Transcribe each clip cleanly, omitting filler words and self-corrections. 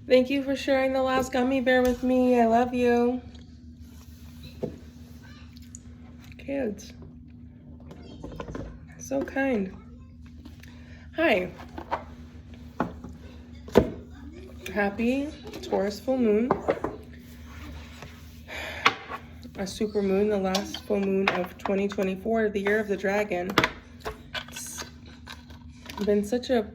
Thank you for sharing the last gummy bear with me. I love you. Kids. So kind. Hi. Happy Taurus full moon. A super moon, the last full moon of 2024, the year of the dragon. It's been such a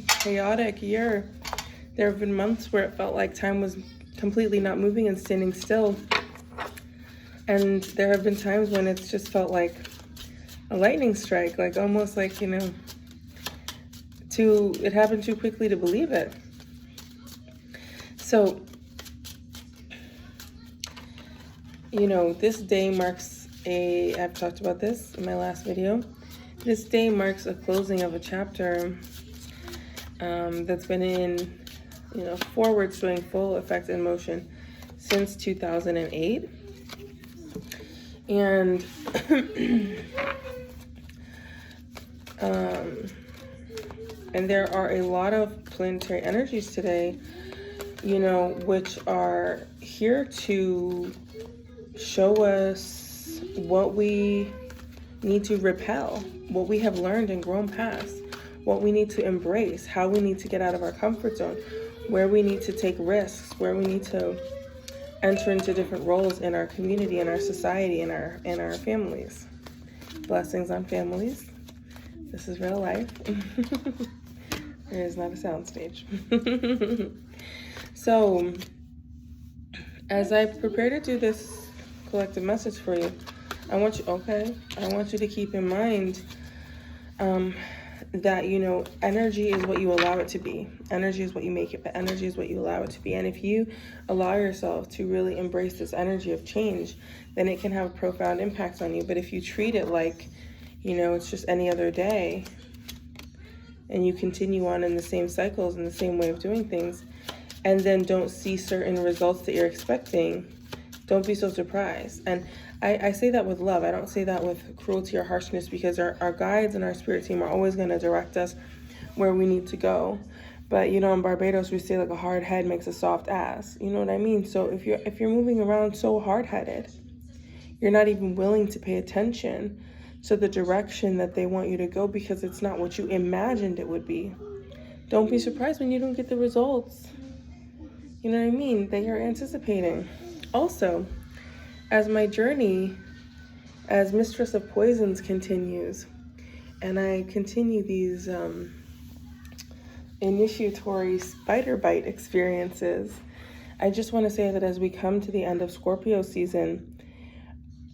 chaotic year. There have been months where it felt like time was completely not moving and standing still. And there have been times when it's just felt like a lightning strike, like almost like, it happened too quickly to believe it. So, this day marks I've talked about this in my last video. This day marks a closing of a chapter that's been in, forward swing, full effect in motion since 2008. And and there are a lot of planetary energies today, which are here to show us what we need to repel, what we have learned and grown past, what we need to embrace, how we need to get out of our comfort zone, where we need to take risks, where we need to enter into different roles in our community, in our society, in our families. Blessings on families. This is real life. It is not a soundstage. So, as I prepare to do this collective message for you, I want you to keep in mind that, energy is what you allow it to be. Energy is what you make it, but energy is what you allow it to be. And if you allow yourself to really embrace this energy of change, then it can have a profound impact on you. But if you treat it like, it's just any other day, and you continue on in the same cycles and the same way of doing things, and then don't see certain results that you're expecting, don't be so surprised. And I say that with love. I don't say that with cruelty or harshness, because our guides and our spirit team are always going to direct us where we need to go. But, in Barbados, we say like a hard head makes a soft ass. You know what I mean? So if you're moving around so hard-headed, you're not even willing to pay attention to the direction that they want you to go, because it's not what you imagined it would be. Don't be surprised when you don't get the results, you know what I mean, that you're anticipating. Also, as my journey as Mistress of Poisons continues, and I continue these initiatory spider bite experiences, I just want to say that as we come to the end of Scorpio season,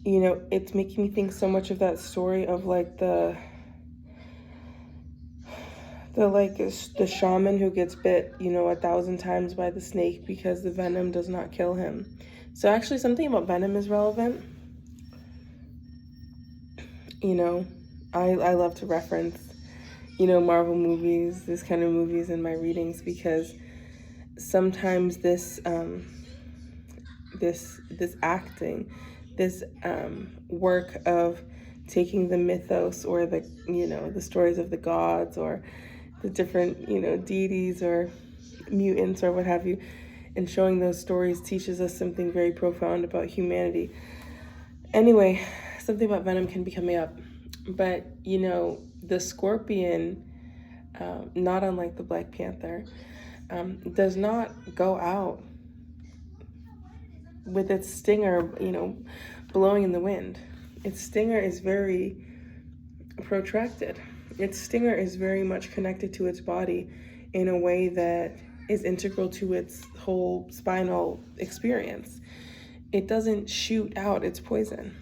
it's making me think so much of that story of like the shaman who gets bit, 1,000 times by the snake because the venom does not kill him. So actually something about venom is relevant. I love to reference, Marvel movies, this kind of movies in my readings, because sometimes this acting, this work of taking the mythos or the stories of the gods or the different, deities or mutants or what have you, and showing those stories teaches us something very profound about humanity. Anyway, something about venom can be coming up. But, the scorpion, not unlike the Black Panther, does not go out with its stinger, blowing in the wind. Its stinger is very protracted. Its stinger is very much connected to its body in a way that is integral to its whole spinal experience. It doesn't shoot out its poison.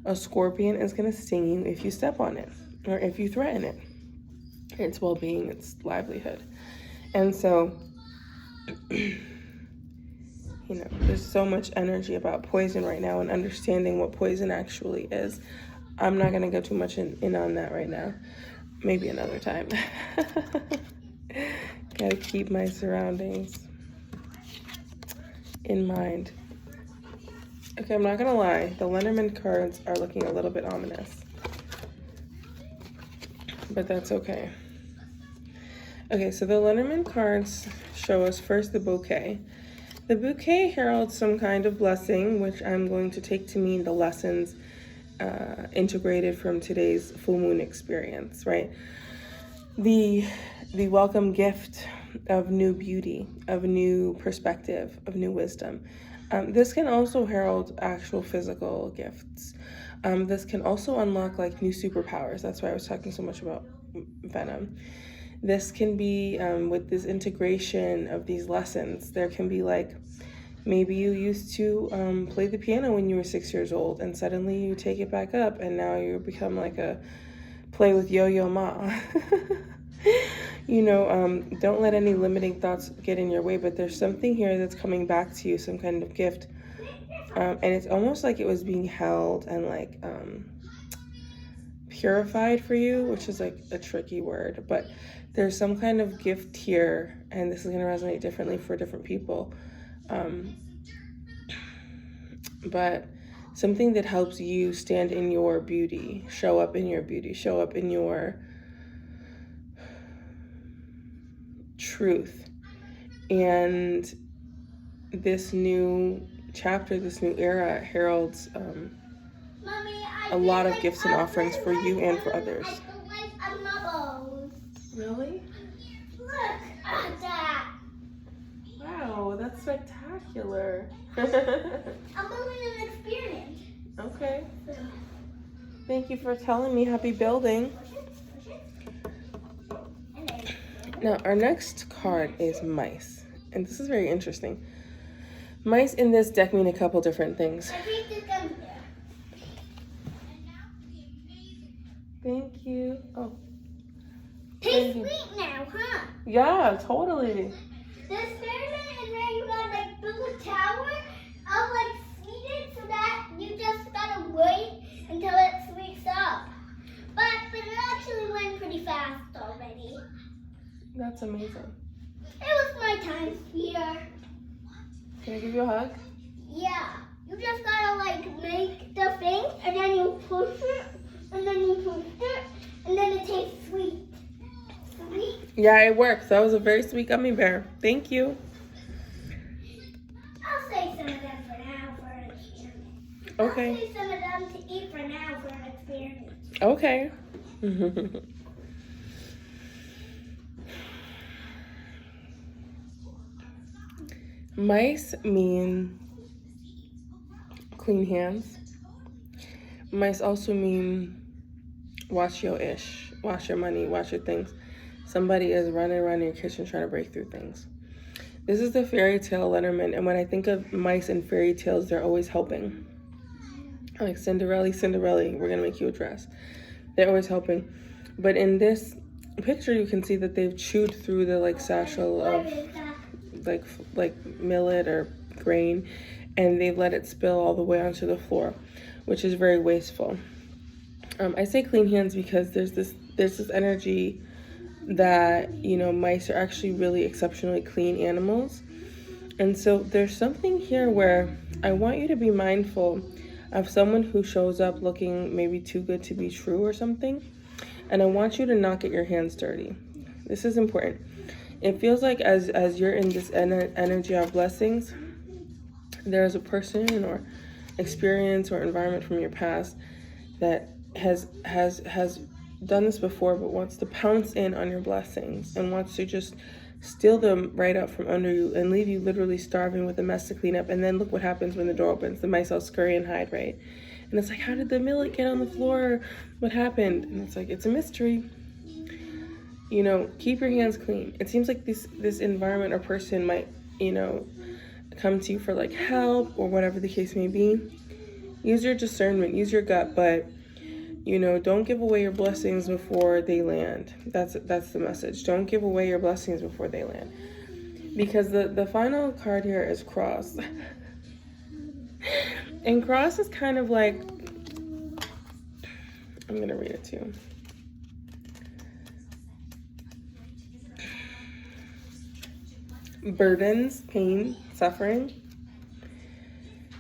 A scorpion is going to sting you if you step on it or if you threaten it, its well-being, its livelihood. And so, there's so much energy about poison right now and understanding what poison actually is. I'm not going to go too much in on that right now. Maybe another time. Gotta keep my surroundings in mind. Okay, I'm not gonna lie. The Lenormand cards are looking a little bit ominous. But that's okay. Okay, so the Lenormand cards show us first the bouquet. The bouquet heralds some kind of blessing, which I'm going to take to mean the lessons integrated from today's full moon experience, right? The welcome gift of new beauty, of new perspective, of new wisdom. This can also herald actual physical gifts. This can also unlock like new superpowers. That's why I was talking so much about Venom. This can be with this integration of these lessons. There can be like, maybe you used to play the piano when you were 6 years old, and suddenly you take it back up, and now you become like a play with Yo-Yo Ma. Don't let any limiting thoughts get in your way, but there's something here that's coming back to you, some kind of gift. And it's almost like it was being held and like purified for you, which is like a tricky word, but there's some kind of gift here, and this is going to resonate differently for different people. But something that helps you stand in your beauty, show up in your beauty, show up in your truth. And this new chapter, this new era heralds a lot of gifts and offerings for you and for others. Really? Look at that. Wow, that's spectacular. I'm building an experience. Okay. Thank you for telling me. Happy building. Now, our next card is mice. And this is very interesting. Mice in this deck mean a couple different things. Thank you. Oh. Tastes sweet now, huh? Yeah, totally. The experiment is where you gotta like build a tower of like sweetness so that you just gotta wait until it sweets up. But it actually went pretty fast already. That's amazing. It was my time here. Can I give you a hug? Yeah. You just gotta like make the thing and then you push it and then you push it and then it tastes sweet. Sweet. Yeah, it works. That was a very sweet gummy bear. Thank you. I'll save some of them for now for an experiment. Okay. I'll save some of them to eat for now for an experiment. Okay. Mice mean clean hands. Mice also mean watch your ish, watch your money, watch your things. Somebody is running around in your kitchen trying to break through things. This is the fairy tale Lenormand, and when I think of mice in fairy tales, they're always helping. Like Cinderella, we're gonna make you a dress. They're always helping. But in this picture, you can see that they've chewed through the like satchel of like millet or grain, and they've let it spill all the way onto the floor, which is very wasteful. I say clean hands because there's this energy that, mice are actually really exceptionally clean animals. And so there's something here where I want you to be mindful of someone who shows up looking maybe too good to be true or something. And I want you to not get your hands dirty. This is important. It feels like as you're in this energy of blessings, there's a person or experience or environment from your past that has done this before, but wants to pounce in on your blessings and wants to just steal them right out from under you and leave you literally starving with a mess to clean up. And then look what happens when the door opens. The mice all scurry and hide, right? And it's like, how did the millet get on the floor? What happened? And it's like, it's a mystery. Keep your hands clean. It seems like this environment or person might, come to you for like help or whatever the case may be. Use your discernment, use your gut, but don't give away your blessings before they land. That's the message. Don't give away your blessings before they land. Because the final card here is cross. And cross is kind of like, I'm going to read it to you. Burdens, pain, suffering.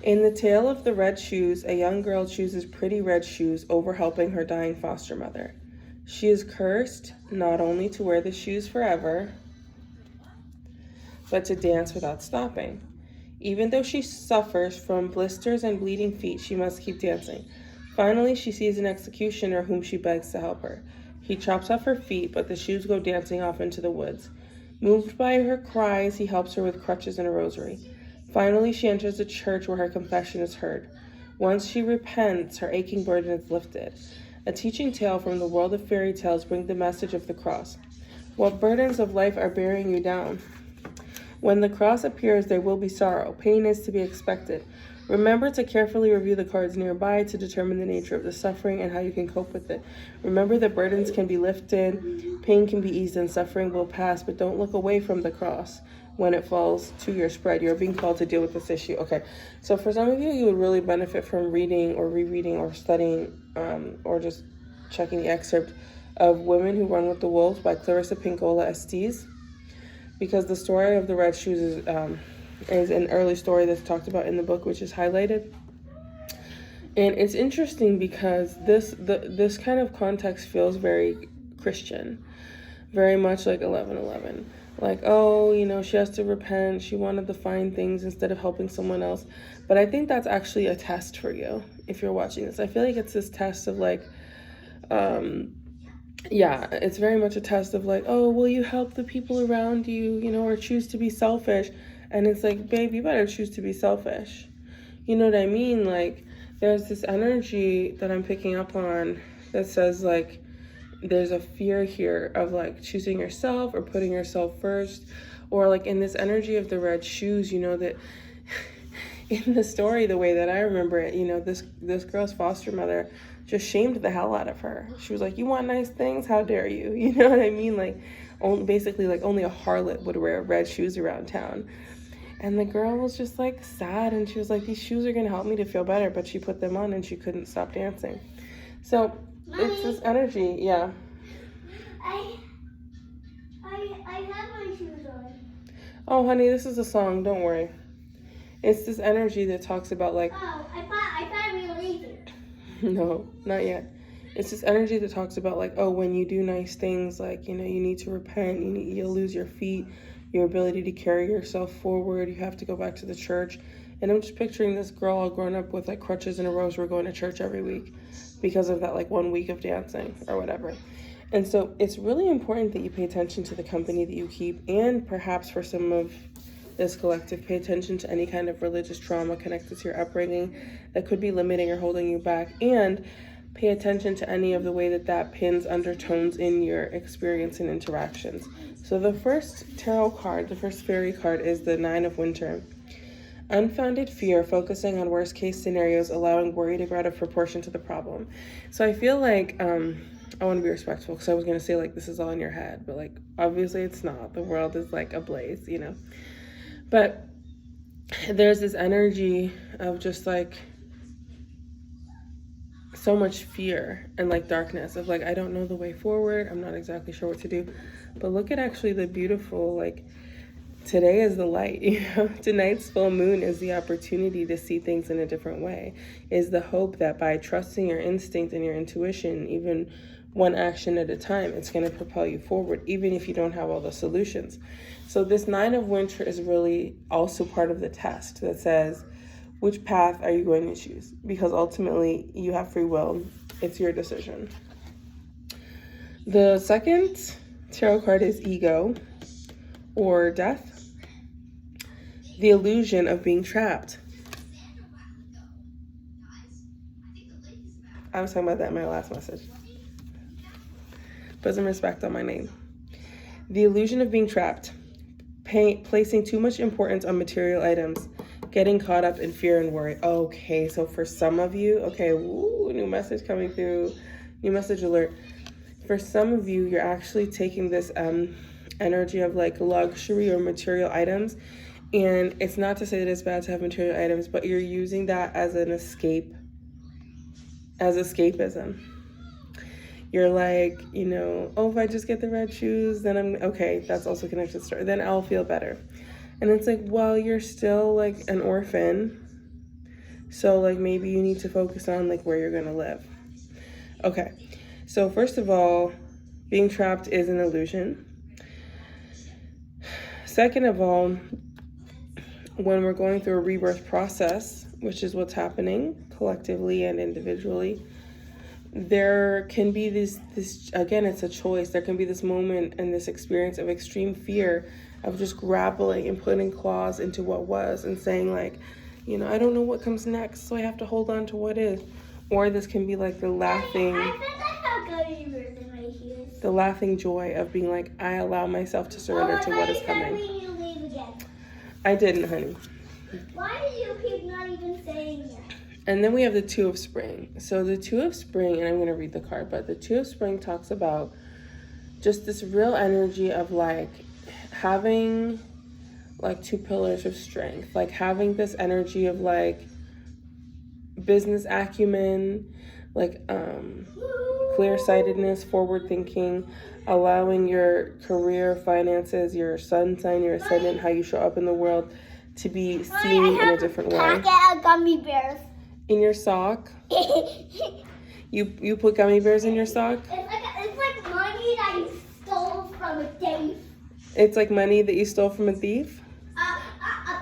In the tale of the red shoes, a young girl chooses pretty red shoes over helping her dying foster mother. She is cursed not only to wear the shoes forever, but to dance without stopping. Even though she suffers from blisters and bleeding feet, she must keep dancing. Finally, she sees an executioner whom she begs to help her. He chops off her feet, but the shoes go dancing off into the woods. Moved by her cries, he helps her with crutches and a rosary. Finally, she enters a church where her confession is heard. Once she repents, her aching burden is lifted. A teaching tale from the world of fairy tales brings the message of the cross. What burdens of life are bearing you down? When the cross appears, there will be sorrow. Pain is to be expected. Remember to carefully review the cards nearby to determine the nature of the suffering and how you can cope with it. Remember that burdens can be lifted, pain can be eased, and suffering will pass, but don't look away from the cross when it falls to your spread. You're being called to deal with this issue. Okay, so for some of you, you would really benefit from reading or rereading or studying or just checking the excerpt of Women Who Run with the Wolves by Clarissa Pinkola Estes, because the story of the red shoes is an early story that's talked about in the book, which is highlighted. And it's interesting because this kind of context feels very Christian, very much like 11:11. Like, oh, you know, she has to repent. She wanted to find things instead of helping someone else. But I think that's actually a test for you if you're watching this. I feel like it's this test of like, it's very much a test of like, oh, will you help the people around you, you know, or choose to be selfish? And it's like, babe, you better choose to be selfish. You know what I mean? Like, there's this energy that I'm picking up on that says like, there's a fear here of like choosing yourself or putting yourself first, or like in this energy of the red shoes, you know, that in the story, the way that I remember it, you know, this girl's foster mother just shamed the hell out of her. She was like, you want nice things? How dare you? You know what I mean? Like, basically like only a harlot would wear red shoes around town. And the girl was just like sad, and she was like, these shoes are gonna help me to feel better, but she put them on and she couldn't stop dancing. So Mommy, it's this energy, yeah. I have my shoes on. Oh honey, this is a song, don't worry. It's this energy that talks about like, oh, I thought we were leaving. No, not yet. It's this energy that talks about like, oh, when you do nice things, like, you know, you need to repent, you'll lose your feet, your ability to carry yourself forward, you have to go back to the church. And I'm just picturing this girl all grown up with like crutches and a rosary going to church every week because of that like 1 week of dancing or whatever. And so it's really important that you pay attention to the company that you keep, and perhaps for some of this collective, pay attention to any kind of religious trauma connected to your upbringing that could be limiting or holding you back, and pay attention to any of the way that pins undertones in your experience and interactions. So the first tarot card, the first fairy card, is the Nine of Winter. Unfounded fear, focusing on worst case scenarios, allowing worry to grow out of proportion to the problem. So I feel like I want to be respectful, because I was going to say like this is all in your head, but like obviously it's not. The world is like ablaze, you know. But there's this energy of just like so much fear and like darkness of like, I don't know the way forward. I'm not exactly sure what to do. But look at actually the beautiful, like, today is the light, you know. Tonight's full moon is the opportunity to see things in a different way, is the hope that by trusting your instinct and your intuition, even one action at a time, it's going to propel you forward, even if you don't have all the solutions. So this Nine of Winter is really also part of the test that says, which path are you going to choose? Because ultimately you have free will. It's your decision. The second tarot card is Ego, or Death. The illusion of being trapped. I was talking about that in my last message. Put some respect on my name. The illusion of being trapped. Placing too much importance on material items. Getting caught up in fear and worry. Okay, so for some of you, okay, new message coming through. New message alert. For some of you, you're actually taking this energy of like luxury or material items. And it's not to say that it's bad to have material items, but you're using that as an escape, as escapism. You're like, you know, oh, if I just get the red shoes, then I'm okay. That's also connected to the story. Then I'll feel better. And it's like, well, you're still like an orphan. So like maybe you need to focus on like where you're going to live. Okay. So first of all, Being trapped is an illusion. Second of all, when we're going through a rebirth process, which is what's happening collectively and individually, there can be this again, it's a choice. There can be this moment and this experience of extreme fear of just grappling and putting claws into what was and saying like, you know, I don't know what comes next, so I have to hold on to what is. Or this can be like the laughing, the laughing joy of being like, I allow myself to surrender to what is coming. I didn't, honey. Why do you keep not even saying that? And then we have the Two of Spring. So the Two of Spring, and I'm going to read the card, but the Two of Spring talks about just this real energy of like having like two pillars of strength, like having this energy of like business acumen, like clear-sightedness, forward thinking, allowing your career, finances, your sun sign, your ascendant, how you show up in the world to be seen in a different way. Packet of gummy bears. In your sock? You put gummy bears in your sock? It's like money that you stole from a thief. It's like money that you stole from a thief? A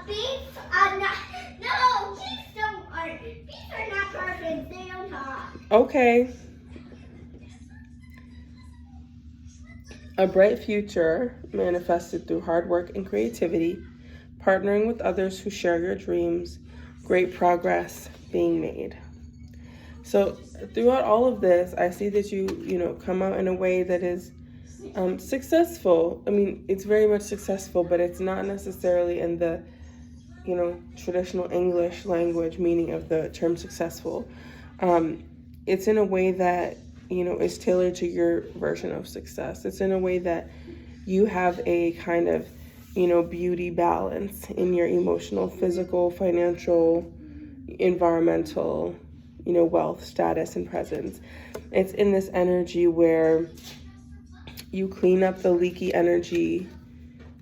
thief? No, thieves are not perfect. They don't talk. Okay. A bright future manifested through hard work and creativity, partnering with others who share your dreams, great progress being made. So throughout all of this, I see that you come out in a way that is successful. I mean, it's very much successful, but it's not necessarily in the, traditional English language meaning of the term successful. It's in a way that, is tailored to your version of success. It's in a way that you have a kind of, beauty balance in your emotional, physical, financial, environmental, wealth, status, and presence. It's in this energy where you clean up the leaky energy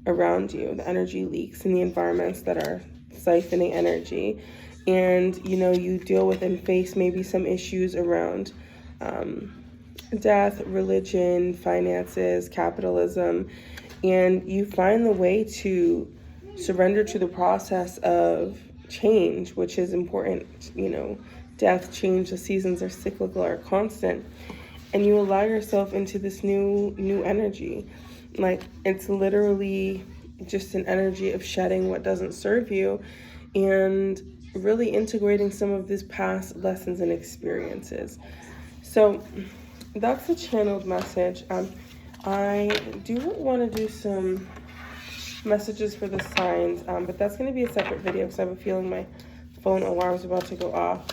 around you, the energy leaks in the environments that are siphoning energy. And, you deal with and face maybe some issues around death, religion, finances, capitalism, and you find the way to surrender to the process of change, which is important. Death, change, the seasons are cyclical, are constant, and you allow yourself into this new energy. Like, it's literally just an energy of shedding what doesn't serve you and really integrating some of these past lessons and experiences. So that's the channeled message. I do want to do some messages for the signs, but that's going to be a separate video because I have a feeling my phone alarm is about to go off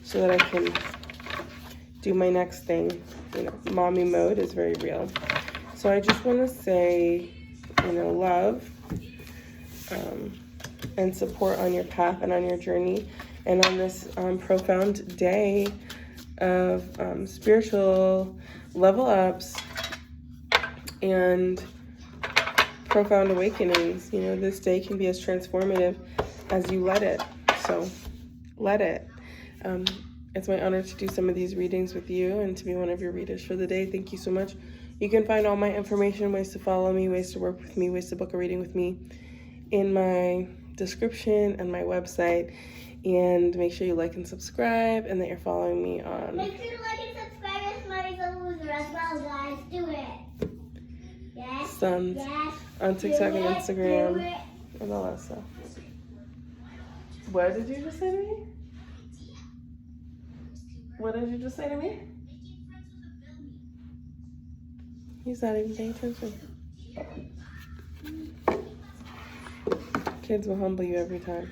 so that I can do my next thing. Mommy mode is very real. So I just want to say, love and support on your path and on your journey and on this profound day of spiritual level ups and profound awakenings. This day can be as transformative as you let it. So let it. It's my honor to do some of these readings with you and to be one of your readers for the day. Thank you so much. You can find all my information, ways to follow me, ways to work with me, ways to book a reading with me in my description and my website. And make sure you like and subscribe and that you're following me on... Make sure to like and subscribe as Mommy's a Loser as well, guys. Do it. Yes. Sons. Yes. On TikTok and Instagram. Do it. And all that stuff. What did you just say to me? What did you just say to me? He's not even paying attention. Kids will humble you every time.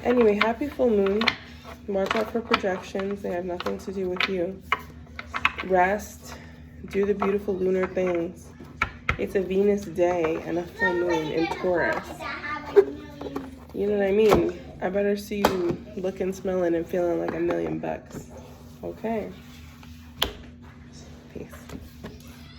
Anyway, happy full moon. Mark out for projections. They have nothing to do with you. Rest. Do the beautiful lunar things. It's a Venus day and a full moon in Taurus. You know what I mean? I better see you looking, smelling, and feeling like $1,000,000. Okay. Peace.